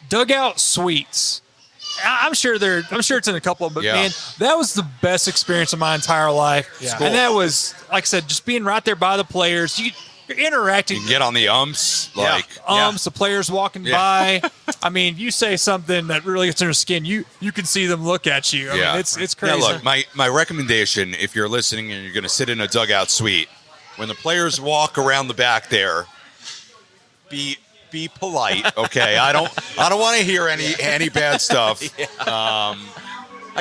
dugout suites. I'm sure it's in a couple of, but man, that was the best experience of my entire life. Yeah. Cool. And that was, like I said, just being right there by the players. You're interacting. You can get on the umps, the players walking by. I mean, you say something that really gets in their skin, you can see them look at you. I mean, it's crazy. Yeah, look, my recommendation, if you're listening and you're going to sit in a dugout suite, when the players walk around the back there, be polite, okay? I don't want to hear any bad stuff. I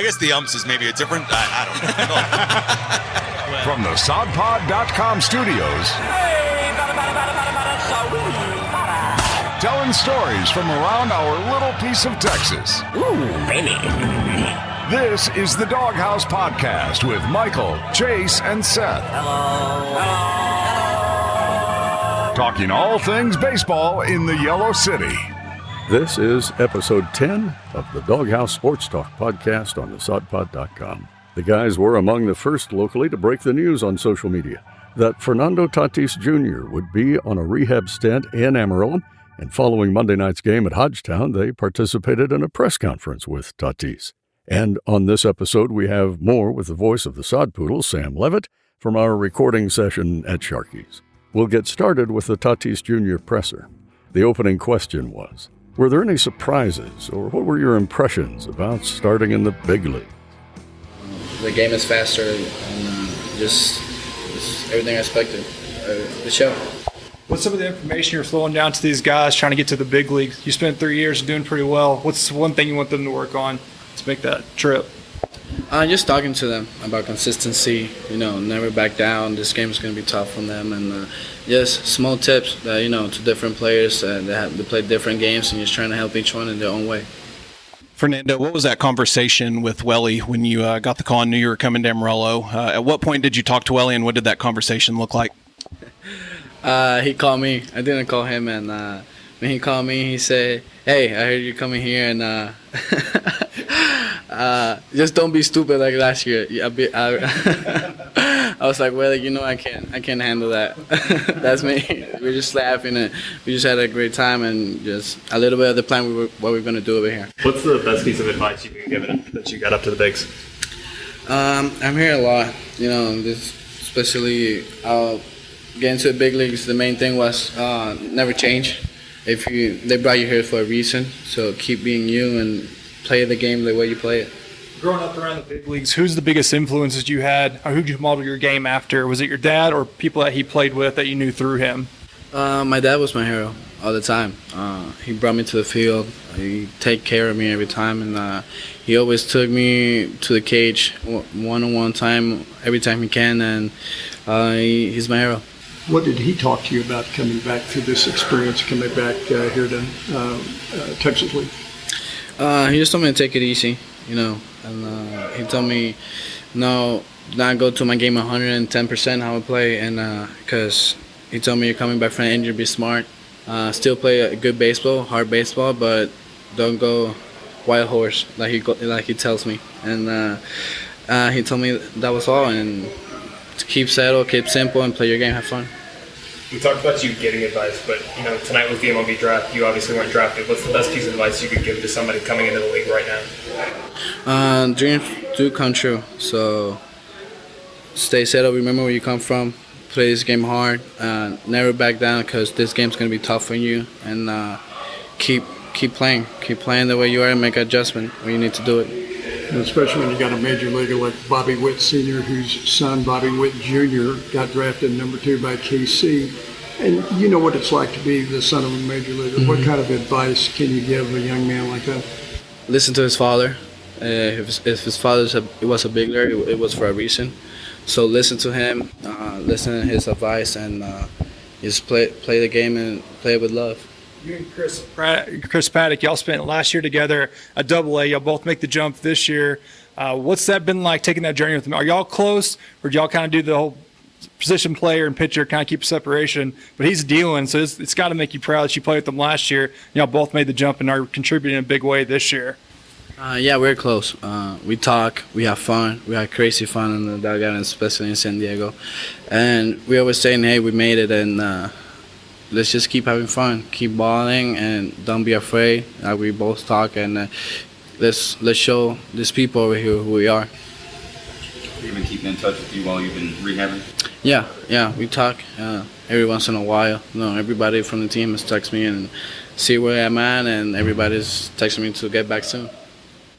guess the umps is maybe a different. I don't know. From the sodpod.com studios, telling stories from around our little piece of Texas. Ooh, baby. This is the Doghouse Podcast with Michael, Chase, and Seth. Hello. Talking all things baseball in the Yellow City. This is episode 10 of the Doghouse Sports Talk podcast on the sodpod.com. The guys were among the first locally to break the news on social media that Fernando Tatis Jr. would be on a rehab stint in Amarillo, and following Monday night's game at Hodgetown, they participated in a press conference with Tatis. And on this episode, we have more with the voice of the Sod Poodle, Sam Levitt, from our recording session at Sharky's. We'll get started with the Tatis Jr. presser. The opening question was, were there any surprises, or what were your impressions about starting in the big league? The game is faster, and just everything I expected. The show. What's some of the information you're flowing down to these guys trying to get to the big leagues? You spent 3 years doing pretty well. What's one thing you want them to work on to make that trip? Just talking to them about consistency, never back down. This game is going to be tough on them, and just small tips that, to different players they play different games, and just trying to help each one in their own way. Fernando, what was that conversation with Welly when you got the call and knew you were coming to Amarillo? At what point did you talk to Welly, and what did that conversation look like? He called me. I didn't call him, and when he called me, he said, "Hey, I heard you coming here, and just don't be stupid like last year." I was like, "Well, I can't handle that." That's me. We're just laughing, and we just had a great time, and just a little bit of the plan what we're gonna do over here. What's the best piece of advice you've been given since you got up to the bigs? I'm here a lot. This especially getting to the big leagues. The main thing was never change. They brought you here for a reason, so keep being you and play the game the way you play it. Growing up around the big leagues, who's the biggest influences you had, or who'd you model your game after? Was it your dad or people that he played with that you knew through him? My dad was my hero all the time. He brought me to the field. He take care of me every time, and he always took me to the cage one-on-one time every time he can, and he's my hero. What did he talk to you about coming back through this experience, coming back here to Texas League? He just told me to take it easy, and he told me not go to my game 110% how I play, and because he told me you're coming back from an injury, be smart, still play a good baseball, hard baseball, but don't go wild horse like he tells me, and he told me that was all, and to keep settled, keep simple, and play your game, have fun. We talked about you getting advice, but tonight was the MLB draft. You obviously weren't drafted. What's the best piece of advice you could give to somebody coming into the league right now? Dreams do come true. So stay settled. Remember where you come from. Play this game hard. Never back down because this game's gonna be tough for you. And keep playing. Keep playing the way you are and make an adjustment when you need to do it. And especially when you got a major leaguer like Bobby Witt Sr., whose son, Bobby Witt Jr., got drafted number 2 by KC. And you know what it's like to be the son of a major leaguer. Mm-hmm. What kind of advice can you give a young man like that? Listen to his father. If his father was a big leaguer, it was for a reason. So listen to him, listen to his advice, and just play the game and play it with love. You and Chris Paddock, y'all spent last year together at Double-A. Y'all both make the jump this year. What's that been like, taking that journey with him? Are y'all close, or do y'all kind of do the whole position player and pitcher, kind of keep separation? But he's dealing, so it's got to make you proud that you played with him last year. Y'all both made the jump and are contributing in a big way this year. Yeah, we're close. We talk, we have fun. We had crazy fun in the dugout, especially in San Diego. And we always saying, hey, we made it, and let's just keep having fun, keep balling, and don't be afraid. We both talk, and let's show these people over here who we are. They've been keeping in touch with you while you've been rehabbing? Yeah, we talk every once in a while. Everybody from the team has texted me and see where I'm at, and everybody's texting me to get back soon.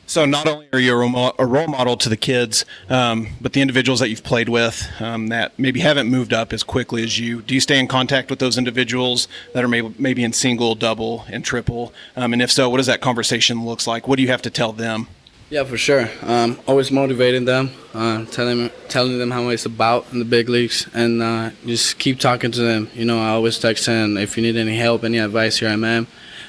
So not only are you a role model to the kids, but the individuals that you've played with that maybe haven't moved up as quickly as you. Do you stay in contact with those individuals that are maybe in single, double, and triple? And if so, what does that conversation look like? What do you have to tell them? Yeah, for sure. Always motivating them, telling them how it's about in the big leagues, and just keep talking to them. I always text them if you need any help, any advice, here I am.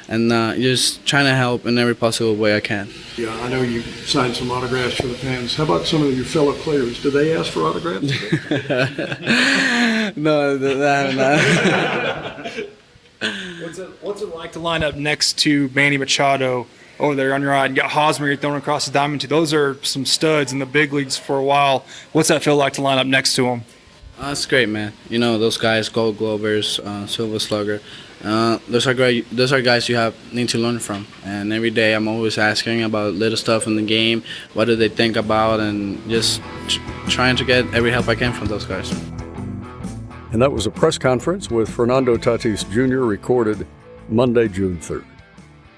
And just trying to help in every possible way I can. Yeah, I know you signed some autographs for the fans. How about some of your fellow players? Do they ask for autographs? No, not. What's it like to line up next to Manny Machado over there on your right? You got Hosmer you're throwing across the diamond too. Those are some studs in the big leagues for a while. What's that feel like to line up next to them? It's great, man. Those guys, Gold Glovers, Silver Slugger. Those are great. Those are guys you need to learn from. And every day I'm always asking about little stuff in the game. What do they think about? And just trying to get every help I can from those guys. And that was a press conference with Fernando Tatis Jr. recorded Monday, June 3rd.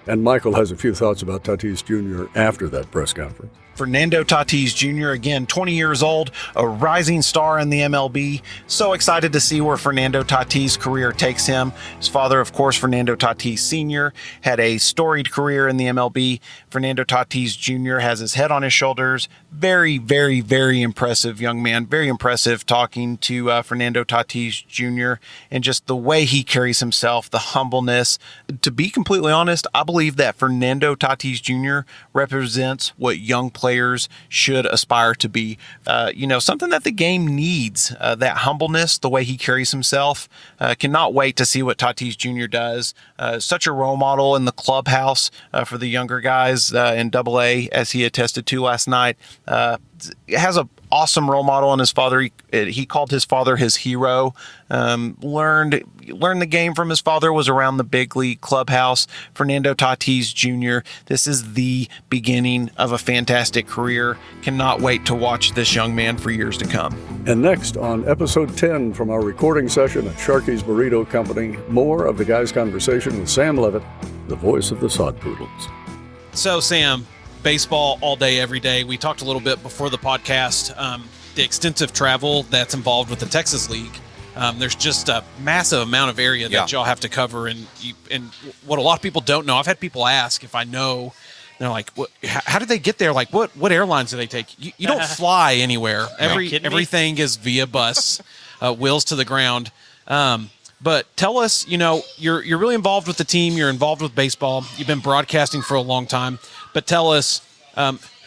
And Michael has a few thoughts about Tatis Jr. after that press conference. Fernando Tatis Jr., again, 20 years old, a rising star in the MLB. So excited to see where Fernando Tatis' career takes him. His father, of course, Fernando Tatis Sr., had a storied career in the MLB. Fernando Tatis Jr. has his head on his shoulders. Very, very, very impressive young man. Very impressive talking to Fernando Tatis Jr. and just the way he carries himself, the humbleness. To be completely honest, I believe that Fernando Tatis Jr. represents what young players should aspire to be. Something that the game needs, that humbleness, the way he carries himself. Cannot wait to see what Tatis Jr. does. Such a role model in the clubhouse for the younger guys in Double-A, as he attested to last night. Has a awesome role model in his father. He called his father his hero. Learned the game from his father, was around the big league clubhouse. Fernando Tatis Jr., this is the beginning of a fantastic career. Cannot wait to watch this young man for years to come. And next on episode 10 from our recording session at Sharky's Burrito Company, more of the guys' conversation with Sam Levitt, the voice of the Sod Poodles. So, Sam, baseball all day, every day. We talked a little bit before the podcast, the extensive travel that's involved with the Texas League. There's just a massive amount of area that y'all have to cover. And what a lot of people don't know, I've had people ask if I know, they're like, how did they get there? Like, what airlines do they take? You don't fly anywhere. Everything is via bus, wheels to the ground. But tell us, you're really involved with the team. You're involved with baseball. You've been broadcasting for a long time. But tell us,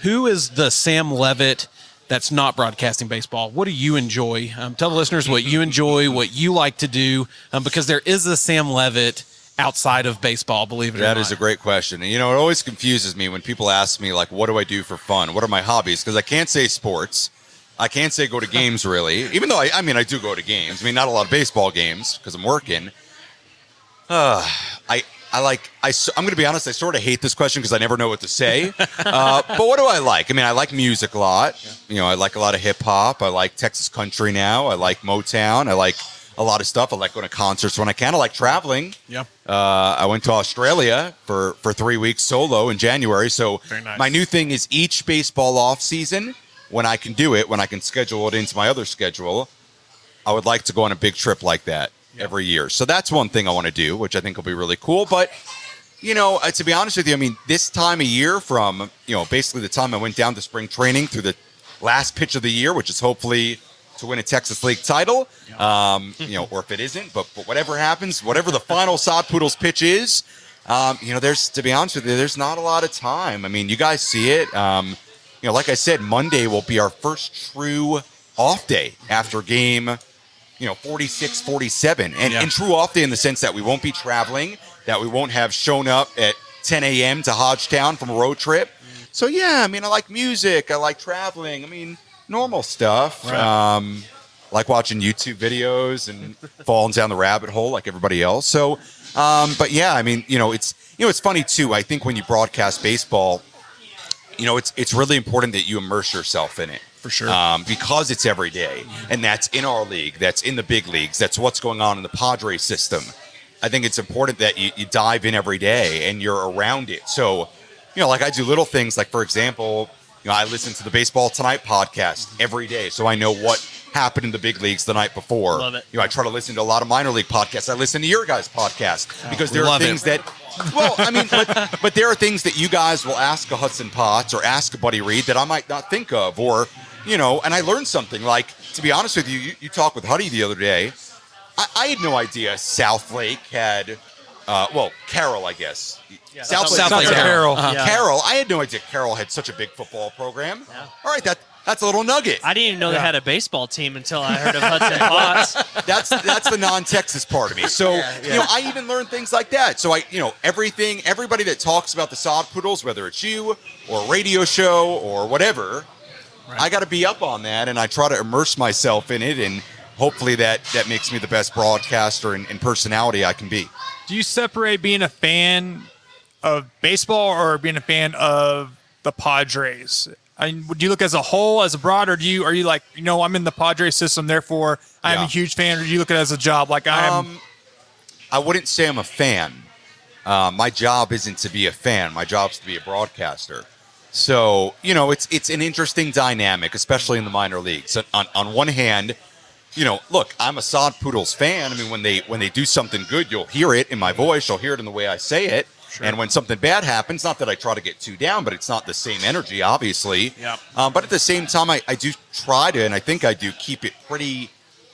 who is the Sam Levitt that's not broadcasting baseball? What do you enjoy? Tell the listeners what you enjoy, what you like to do, because there is a Sam Levitt outside of baseball, believe it or not. That is a great question. And, it always confuses me when people ask me, like, what do I do for fun? What are my hobbies? Because I can't say sports. I can't say go to games, really, even though, I do go to games. Not a lot of baseball games because I'm working. I'm going to be honest, I sort of hate this question because I never know what to say. But what do I like? I like music a lot. I like a lot of hip hop. I like Texas country now. I like Motown. I like a lot of stuff. I like going to concerts when I can. I like traveling. Yeah. I went to Australia for 3 weeks solo in January. So my new thing is each baseball off season, when I can do it, when I can schedule it into my other schedule, I would like to go on a big trip like that every year. So that's one thing I want to do, which I think will be really cool. But, to be honest with you, this time of year from, basically the time I went down to spring training through the last pitch of the year, which is hopefully to win a Texas League title, or if it isn't, but whatever happens, whatever the final Sod Poodles pitch is, to be honest with you, there's not a lot of time. You guys see it. Like I said, Monday will be our first true off day after game 46, 47. And true off day in the sense that we won't be traveling, that we won't have shown up at 10 a.m. to Hodgetown from a road trip. So, I like music. I like traveling. Normal stuff. Right. like watching YouTube videos and falling down the rabbit hole like everybody else. So, but yeah, I mean, it's funny too. I think when you broadcast baseball, it's really important that you immerse yourself in it. For sure. Because it's every day, and that's in our league, that's in the big leagues, that's what's going on in the Padres system. I think it's important that you dive in every day and you're around it. So, like I do little things, like for example, I listen to the Baseball Tonight podcast every day, so I know what happened in the big leagues the night before. Love it. I try to listen to a lot of minor league podcasts. I listen to your guys' podcast because there are things that. Well, I mean, but there are things that you guys will ask a Hudson Potts or ask a Buddy Reed that I might not think of, or and I learned something. Like, to be honest with you, you talked with Huddy the other day. I had no idea South Lake had, Carroll, I guess. Yeah, South Lake Carroll. Carroll. I had no idea Carroll had such a big football program. Yeah. All right, that's a little nugget. I didn't even know they had a baseball team until I heard of Hudson Potts. That's the non-Texas part of me. So, I even learned things like that. So everybody that talks about the sod poodles, whether it's you or a radio show or whatever, right. I got to be up on that, and I try to immerse myself in it, and hopefully that makes me the best broadcaster and personality I can be. Do you separate being a fan of baseball or being a fan of the Padres? Would you look as a whole, as a broad, or are you like, I'm in the Padres system, therefore I'm a huge fan, or do you look at it as a job like I am? I wouldn't say I'm a fan. My job isn't to be a fan. My job's to be a broadcaster. So, it's an interesting dynamic, especially in the minor leagues. On one hand, look, I'm a Sod Poodles fan. I mean, when they do something good, you'll hear it in my voice. You'll hear it in the way I say it. Sure. And when something bad happens, not that I try to get too down, but it's not the same energy, obviously. Yep. But at the same time, I do try to, and I think I do, keep it pretty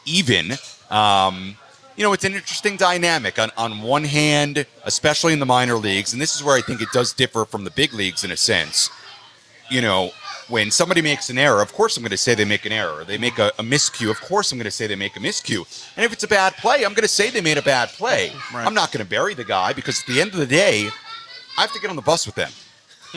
even. It's an interesting dynamic. On one hand, especially in the minor leagues, and this is where I think it does differ from the big leagues in a sense, when somebody makes an error, of course I'm going to say they make an error. They make a miscue, of course I'm going to say they make a miscue. And if it's a bad play, I'm going to say they made a bad play. Right. I'm not going to bury the guy, because at the end of the day, I have to get on the bus with them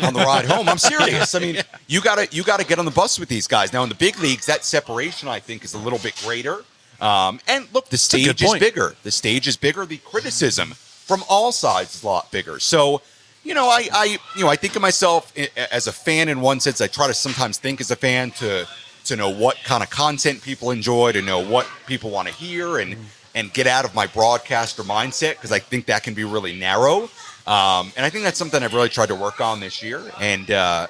on the ride home. I'm serious. I mean, you gotta get on the bus with these guys. Now in the big leagues, that separation I think is a little bit greater. And look, the stage is bigger. The stage is bigger. The criticism from all sides is a lot bigger. So, I think of myself as a fan in one sense. I try to sometimes think as a fan to know what kind of content people enjoy, to know what people want to hear, and get out of my broadcaster mindset, because I think that can be really narrow. And I think that's something I've really tried to work on this year. And on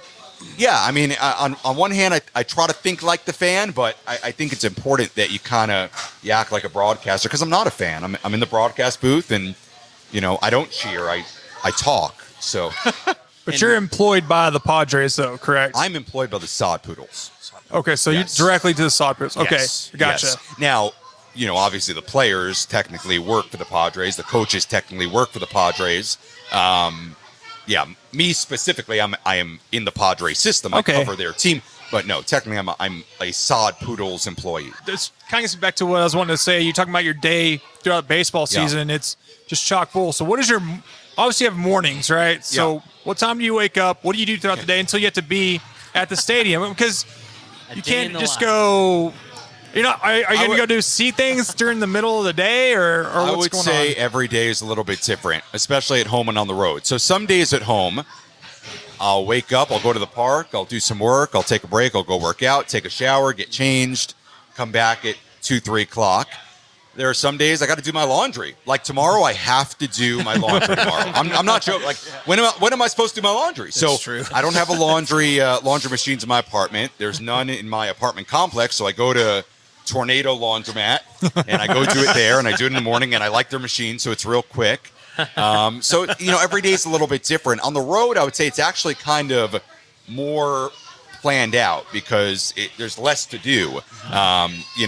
one hand, I try to think like the fan, but I think it's important that you act like a broadcaster, because I'm not a fan. I'm in the broadcast booth, and I don't cheer. I talk. So, but you're employed by the Padres, though, correct? I'm employed by the Sod Poodles. Okay, so you directly to the Sod Poodles. Okay, yes. gotcha. Yes. Now, obviously the players technically work for the Padres. The coaches technically work for the Padres. Me specifically, I am in the Padres system. I cover their team. But no, technically I'm a Sod Poodles employee. This kind of gets back to what I was wanting to say. You're talking about your day throughout baseball season. Yeah. It's just chock full. So what is obviously you have mornings, right? So what time do you wake up? What do you do throughout the day until you have to be at the stadium? Because you can't just go, are you going to go see things during the middle of the day, or what's going on? I would say every day is a little bit different, especially at home and on the road. So some days at home, I'll wake up, I'll go to the park, I'll do some work, I'll take a break, I'll go work out, take a shower, get changed, come back at 2, 3 o'clock. There are some days I got to do my laundry. Like tomorrow, I have to do my laundry tomorrow. I'm not joking. Like when am I supposed to do my laundry? That's true. I don't have a laundry machines in my apartment. There's none in my apartment complex. So I go to Tornado Laundromat and I go do it there, and I do it in the morning, and I like their machine, so it's real quick. So every day is a little bit different. On the road, I would say it's actually kind of more planned out, because there's less to do, and you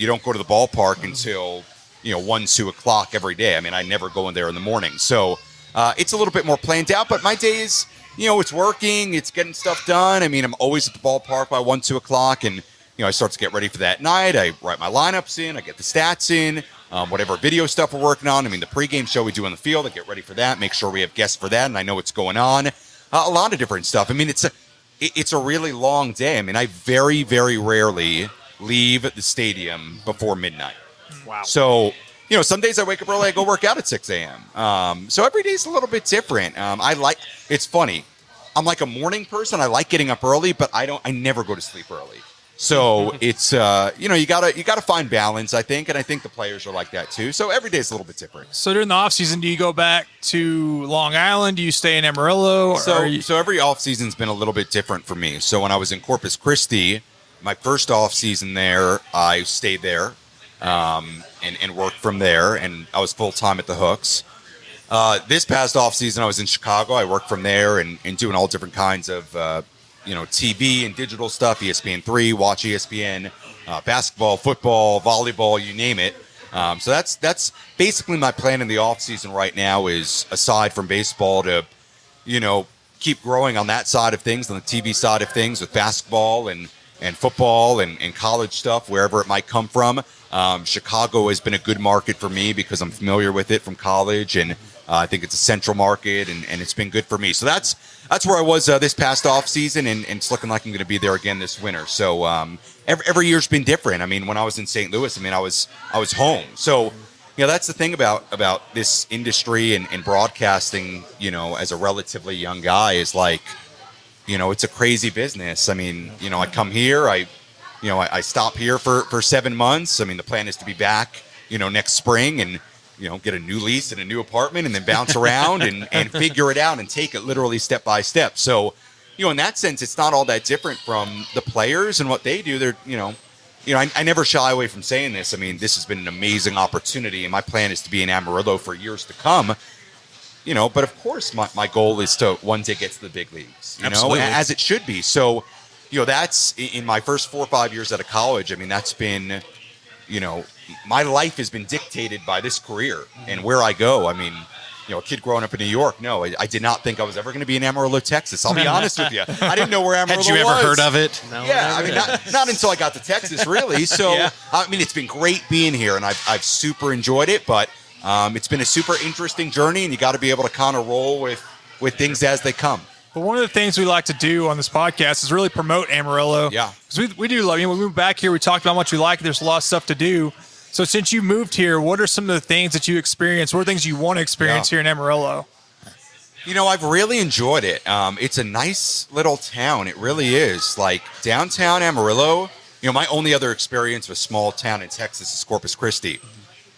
don't go to the ballpark until 1, 2 o'clock every day. I mean, I never go in there in the morning, so it's a little bit more planned out. But my days, it's working, it's getting stuff done. I mean, I'm always at the ballpark by 1, 2 o'clock, and I start to get ready for that night. I write my lineups in, I get the stats in, whatever video stuff we're working on. I mean, the pregame show we do on the field, I get ready for that, make sure we have guests for that, and I know what's going on. A lot of different stuff. I mean, it's a really long day. I mean, I very, very rarely leave the stadium before midnight. Wow. So, some days I wake up early, I go work out at 6 a.m. So every day's a little bit different. It's funny. I'm like a morning person. I like getting up early, but I never go to sleep early. So it's, you gotta find balance, I think. And I think the players are like that too. So every day's a little bit different. So during the off season, do you go back to Long Island? Do you stay in Amarillo? So every off season's been a little bit different for me. So when I was in Corpus Christi, my first off season there, I stayed there and worked from there, and I was full time at the Hooks. This past off season, I was in Chicago. I worked from there and doing all different kinds of TV and digital stuff, ESPN3, watch ESPN, basketball, football, volleyball, you name it. So that's basically my plan in the off season right now is, aside from baseball, to, keep growing on that side of things, on the TV side of things with basketball and football and college stuff, wherever it might come from. Chicago has been a good market for me because I'm familiar with it from college, and I think it's a central market, and it's been good for me. So that's where I was this past off season, and it's looking like I'm going to be there again this winter. So every year's been different. I mean, when I was in St. Louis, I was home. So that's the thing about this industry and broadcasting. As a relatively young guy, is like, it's a crazy business. I mean, I come here, I stop here for 7 months. I mean, the plan is to be back, next spring and, get a new lease in a new apartment and then bounce around and figure it out and take it literally step by step. So, in that sense, it's not all that different from the players and what they do. They're, I never shy away from saying this. I mean, this has been an amazing opportunity, and my plan is to be in Amarillo for years to come. But of course, my goal is to one day get to the big leagues, as it should be. So, that's in my first 4 or 5 years out of college. I mean, that's been, my life has been dictated by this career and where I go. I mean, a kid growing up in New York, no, I did not think I was ever going to be in Amarillo, Texas. I'll be honest with you. I didn't know where Amarillo was. Had you ever heard of it? No, yeah, I mean, not until I got to Texas, really. So, Yeah. I mean, it's been great being here, and I've super enjoyed it, but it's been a super interesting journey, and you got to be able to kind of roll with things as they come. But one of the things we like to do on this podcast is really promote Amarillo. Yeah. Because we do love, when we moved back here, we talked about how much we like it. There's a lot of stuff to do. So since you moved here, what are some of the things that you experienced? What are things you want to experience here in Amarillo? I've really enjoyed it. It's a nice little town. It really is. Like downtown Amarillo, my only other experience with small town in Texas is Corpus Christi.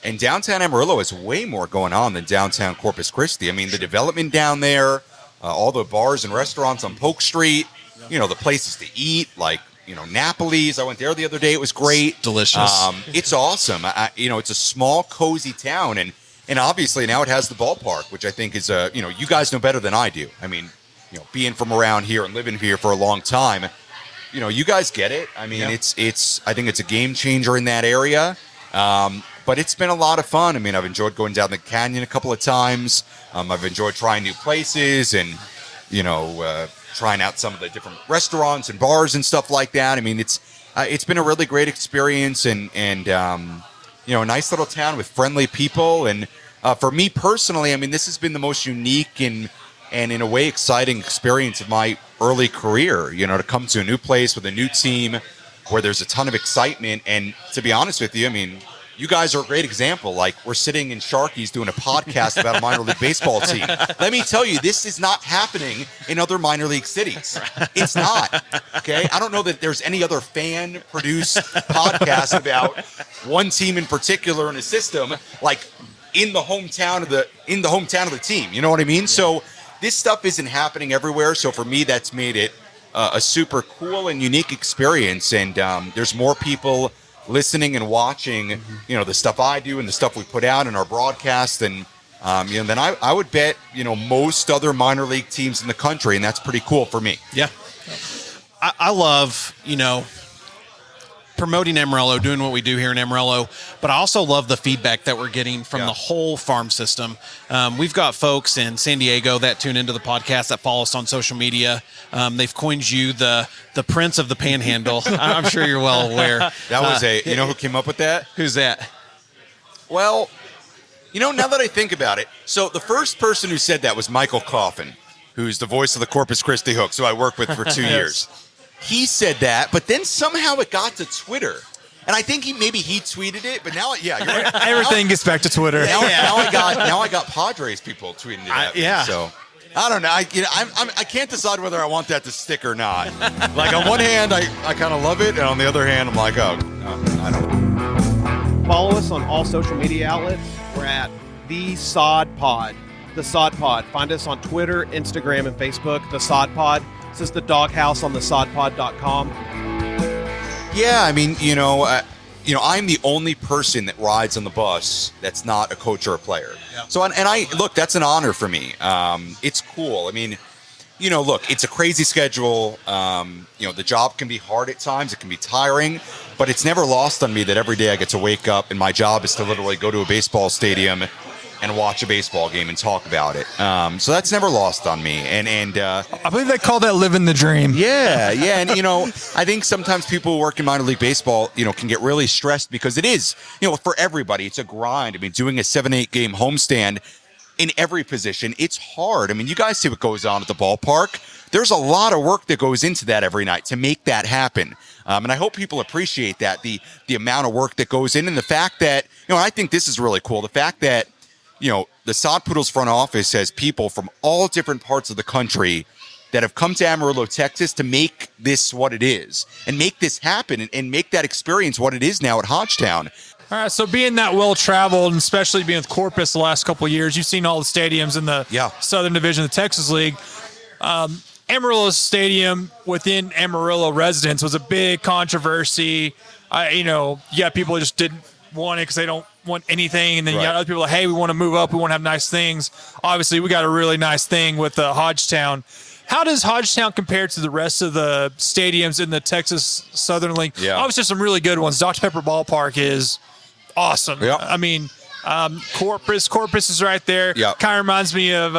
And downtown Amarillo has way more going on than downtown Corpus Christi. I mean, the development down there, all the bars and restaurants on Polk Street, the places to eat, like, Napoli's. I went there the other day. It was great. Delicious. It's awesome. It's a small, cozy town. And obviously now it has the ballpark, which I think is, you guys know better than I do. I mean, being from around here and living here for a long time, you guys get it. I mean, I think it's a game changer in that area. But it's been a lot of fun. I mean, I've enjoyed going down the canyon a couple of times. I've enjoyed trying new places and, trying out some of the different restaurants and bars and stuff like that. I mean, it's been a really great experience and a nice little town with friendly people. And for me personally, I mean, this has been the most unique and in a way exciting experience of my early career, to come to a new place with a new team where there's a ton of excitement. And to be honest with you, I mean, you guys are a great example. Like, we're sitting in Sharky's doing a podcast about a minor league baseball team. Let me tell you, this is not happening in other minor league cities. It's not. Okay? I don't know that there's any other fan-produced podcast about one team in particular in a system, like in the hometown of the team. You know what I mean? So this stuff isn't happening everywhere. So for me, that's made it a super cool and unique experience. And there's more people listening and watching, the stuff I do and the stuff we put out in our broadcast, and then I would bet most other minor league teams in the country, and that's pretty cool for me. Yeah, I love promoting Amarillo, doing what we do here in Amarillo, but I also love the feedback that we're getting from the whole farm system. We've got folks in San Diego that tune into the podcast, that follow us on social media. They've coined you the Prince of the Panhandle. I'm sure you're well aware. That was who came up with that? Who's that? Well, now that I think about it, so the first person who said that was Michael Coffin, who's the voice of the Corpus Christi Hooks, who I worked with for 2 years. He said that, but then somehow it got to Twitter. And I think maybe he tweeted it, but now, yeah, you're right. Everything gets back to Twitter. Now I got Padres people tweeting it at me. So I don't know. I can't decide whether I want that to stick or not. Like on one hand, I kind of love it, and on the other hand, I'm like, oh, I don't. Follow us on all social media outlets. We're at The Sod Pod. The Sod Pod. Find us on Twitter, Instagram, and Facebook. The Sod Pod. This is the Doghouse on thesodpod.com. Yeah, I mean, I'm the only person that rides on the bus that's not a coach or a player. Yeah. So, and I look, that's an honor for me. It's cool. I mean, look, it's a crazy schedule. The job can be hard at times. It can be tiring, but it's never lost on me that every day I get to wake up and my job is to literally go to a baseball stadium and watch a baseball game and talk about it. So that's never lost on me. And I believe they call that living the dream. Yeah. And, I think sometimes people who work in minor league baseball, can get really stressed because it is, for everybody, it's a grind. I mean, doing a 7-8 game homestand in every position, it's hard. I mean, you guys see what goes on at the ballpark. There's a lot of work that goes into that every night to make that happen. And I hope people appreciate that, the amount of work that goes in, and the fact that, I think this is really cool. The fact that, the Sod Poodles front office has people from all different parts of the country that have come to Amarillo, Texas to make this what it is and make this happen and make that experience what it is now at Hodgetown. All right, so being that well-traveled, and especially being with Corpus the last couple of years, you've seen all the stadiums in the Southern Division of the Texas League. Amarillo Stadium within Amarillo residents was a big controversy. People just didn't want it because they don't want anything, and then you got other people like, hey, we want to move up, we want to have nice things. Obviously, we got a really nice thing with Hodgetown. How does Hodgetown compare to the rest of the stadiums in the Texas Southern League? Yeah. Obviously, some really good ones. Dr. Pepper Ballpark is awesome. Yep. I mean, Corpus is right there. Yep. Kind of reminds me of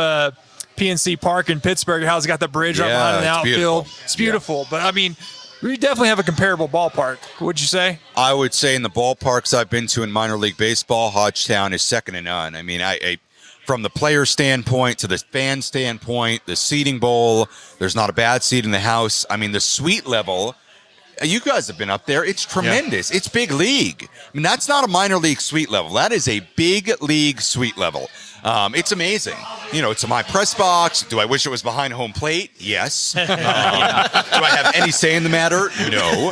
PNC Park in Pittsburgh, how it's got the bridge up behind the outfield. Beautiful. It's beautiful. But, I mean, we definitely have a comparable ballpark. Would you say? I would say in the ballparks I've been to in minor league baseball, Hodgetown is second to none. I mean, I from the player standpoint to the fan standpoint, the seating bowl, there's not a bad seat in the house. I mean, the suite level, you guys have been up there. It's tremendous. Yeah. It's big league. I mean, that's not a minor league suite level. That is a big league suite level. It's amazing. It's my press box. Do I wish it was behind home plate? Yes. Do I have any say in the matter? No.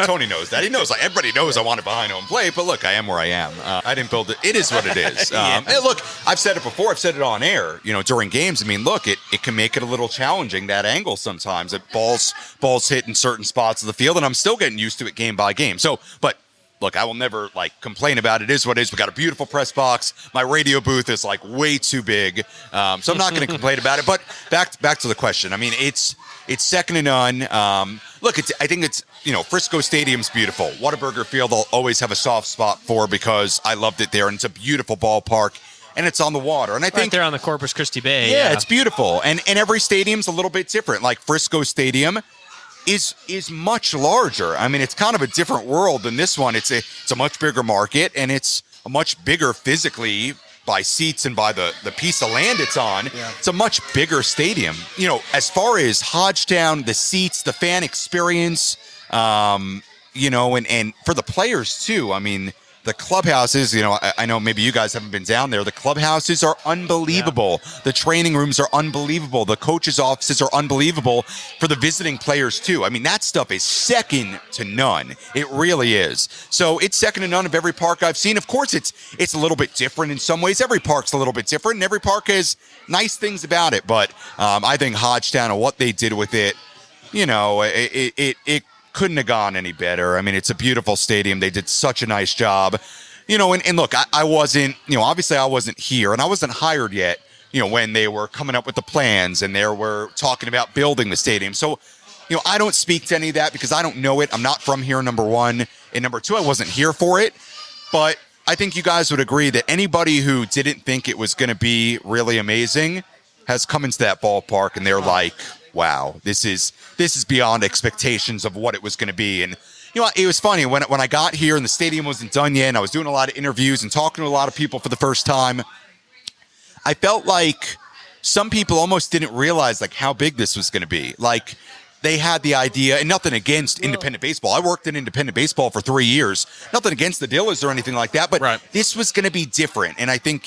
Tony knows that. He knows. Like, everybody knows I want it behind home plate. But look, I am where I am. I didn't build it. It is what it is. Hey, look, I've said it before. I've said it on air. During games. I mean, look, it can make it a little challenging, that angle sometimes. That balls hit in certain spots of the field, and I'm still getting used to it game by game. So, but. Look, I will never complain about it. It is what it is. We got a beautiful press box. My radio booth is way too big, so I'm not going to complain about it. But back to the question. I mean, it's second to none. Look, I think it's Frisco Stadium's beautiful. Whataburger Field I'll always have a soft spot for because I loved it there, and it's a beautiful ballpark, and it's on the water. And I think right there on the Corpus Christi Bay. Yeah, it's beautiful, and every stadium's a little bit different. Like Frisco Stadium is much larger. I mean, it's kind of a different world than this one. It's a much bigger market, and it's a much bigger physically by seats and by the piece of land it's on. Yeah. It's a much bigger stadium. As far as Hodgetown, the seats, the fan experience, and for the players too. I mean, the clubhouses, I know maybe you guys haven't been down there. The clubhouses are unbelievable. Yeah. The training rooms are unbelievable. The coaches' offices are unbelievable for the visiting players, too. I mean, that stuff is second to none. It really is. So it's second to none of every park I've seen. Of course, it's a little bit different in some ways. Every park's a little bit different, and every park has nice things about it. But I think Hodgetown and what they did with it, it couldn't have gone any better. I mean, it's a beautiful stadium. They did such a nice job. And look, I wasn't, obviously I wasn't here and I wasn't hired yet, when they were coming up with the plans and they were talking about building the stadium. So, I don't speak to any of that because I don't know it. I'm not from here, number one. And number two, I wasn't here for it. But I think you guys would agree that anybody who didn't think it was going to be really amazing has come into that ballpark and they're like, wow, this is beyond expectations of what it was going to be. And, it was funny when I got here and the stadium wasn't done yet and I was doing a lot of interviews and talking to a lot of people for the first time, I felt like some people almost didn't realize how big this was going to be. they had the idea, and nothing against independent baseball. I worked in independent baseball for 3 years. Nothing against the Dillas or anything like that, but this was going to be different. And I think,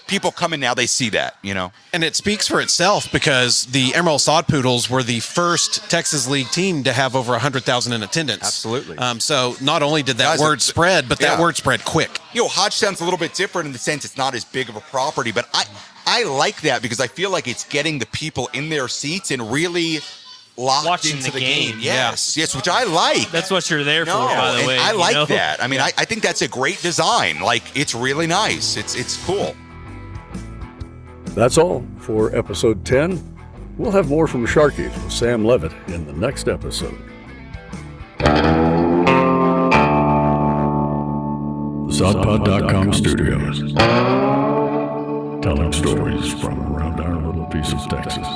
people coming now, they see that, And it speaks for itself because the Amarillo Sod Poodles were the first Texas League team to have over 100,000 in attendance. Absolutely. So not only did that word spread, but that word spread quick. Hodgetown's a little bit different in the sense it's not as big of a property, but I like that because I feel like it's getting the people in their seats and really locked into the game. Yes, which I like. That's what you're there for, by the way. I like that. I mean, I think that's a great design. Like, it's really nice. It's cool. That's all for episode 10. We'll have more from Sharkies with Sam Levitt in the next episode. SodPod.com Studios. Telling stories from around our little piece of Texas.